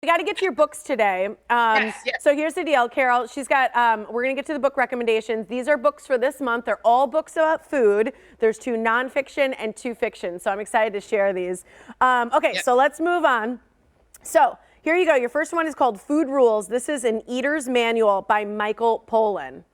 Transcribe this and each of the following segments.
We got to get to your books today. Yes. So here's the deal, Carole. She's got, we're going to get to the book recommendations. These are books for this month. They're all books about food. There's 2 nonfiction and 2 fiction. So I'm excited to share these. Okay, Yep. so let's move on. So here you go. Your first one is called Food Rules. This is an eater's manual by Michael Pollan.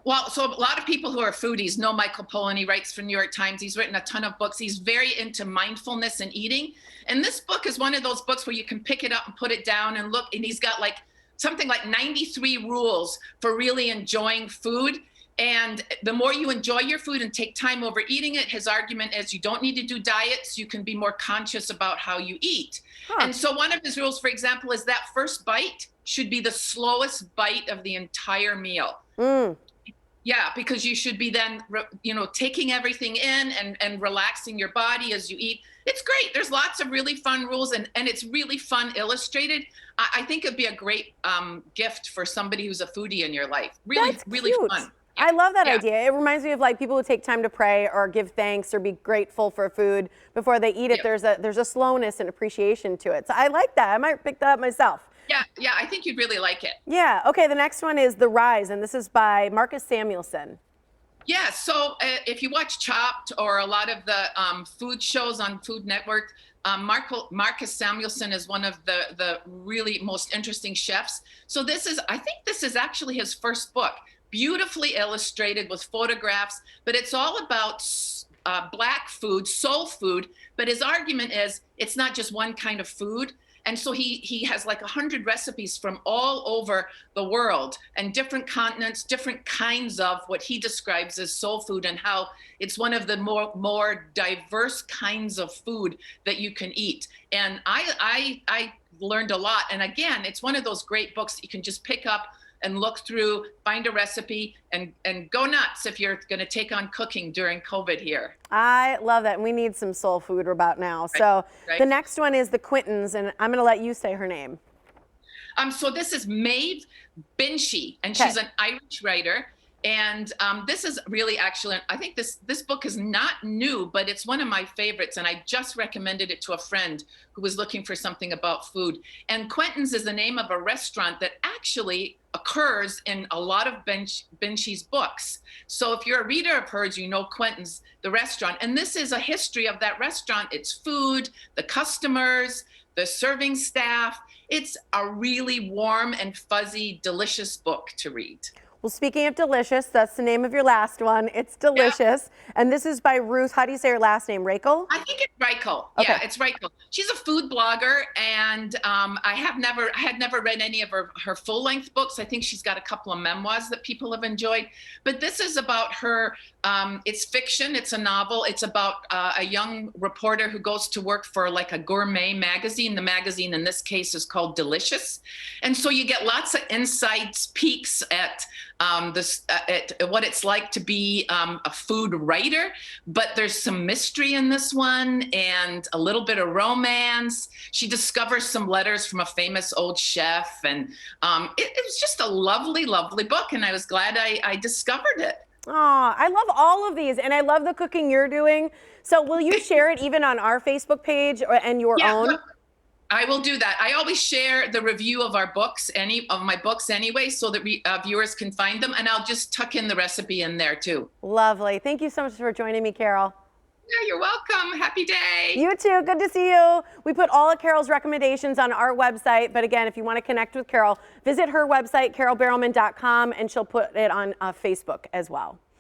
Well, so a lot of people who are foodies know Michael Pollan. He writes for New York Times. He's written a ton of books. He's very into mindfulness and eating. And this book is one of those books where you can pick it up and put it down and look. And he's got like something like 93 rules for really enjoying food. And the more you enjoy your food and take time over eating it, his argument is you don't need to do diets. You can be more conscious about how you eat. And so one of his rules, for example, is that first bite should be the slowest bite of the entire meal. Yeah, because you should be then, taking everything in and relaxing your body as you eat. It's great. There's lots of really fun rules, and it's really fun illustrated. I think it'd be a great gift for somebody who's a foodie in your life. Really, That's really cute. fun. I love that Yeah. idea. It reminds me of like people who take time to pray or give thanks or be grateful for food before they eat it. Yeah. There's a slowness and appreciation to it. So I like that. I might pick that up myself. Yeah, I think you'd really like it. Yeah. Okay. The next one is The Rise, and this is by Marcus Samuelsson. Yeah, so if you watch Chopped or a lot of the food shows on Food Network, Marcus Samuelsson is one of the really most interesting chefs. So I think this is actually his first book, beautifully illustrated with photographs, but it's all about Black food, soul food. But his argument is it's not just one kind of food. And so he has like 100 recipes from all over the world and different continents, different kinds of what he describes as soul food, and how it's one of the more diverse kinds of food that you can eat. And I learned a lot. And again, it's one of those great books that you can just pick up and look through, find a recipe, and go nuts if you're going to take on cooking during COVID here. I love that. And we need some soul food about now. So Right. the next one is The Quentins, and I'm going to let you say her name. So this is Maeve Binchy, and Okay. she's an Irish writer. And this is really excellent. I think this book is not new, but it's one of my favorites. And I just recommended it to a friend who was looking for something about food. And Quentins is the name of a restaurant that actually occurs in a lot of Binchy's books. So if you're a reader of hers, you know Quentins, the restaurant. And this is a history of that restaurant. It's food, the customers, the serving staff. It's a really warm and fuzzy, delicious book to read. Well, speaking of delicious, that's the name of your last one. It's delicious. And this is by Ruth. How do you say her last name? Rachel? I think it's Reichel. Okay. Yeah, it's Reichel. She's a food blogger, and I had never read any of her full-length books. I think she's got a couple of memoirs that people have enjoyed. But this is about her. It's fiction. It's a novel. It's about a young reporter who goes to work for like a gourmet magazine. The magazine in this case is called Delicious, and so you get lots of insights, peeks at what it's like to be a food writer. But there's some mystery in this one and a little bit of romance. She discovers some letters from a famous old chef, and it was just a lovely, lovely book. And I was glad I discovered it. Oh, I love all of these, and I love the cooking you're doing. So will you share it even on our Facebook page and your own? Look, I will do that. I always share the review of our books, my books anyway, so that viewers can find them. And I'll just tuck in the recipe in there too. Lovely. Thank you so much for joining me, Carole. Yeah, you're welcome. Happy day. You too. Good to see you. We put all of Carole's recommendations on our website. But again, if you want to connect with Carole, visit her website, carolebarrowman.com, and she'll put it on Facebook as well.